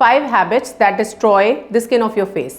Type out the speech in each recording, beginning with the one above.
5 habits that destroy the skin of your face.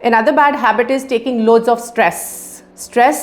Another bad habit is taking loads of stress. Stress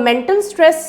mental stress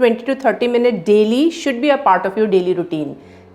20 to 30 minute daily should be a part of your daily routine,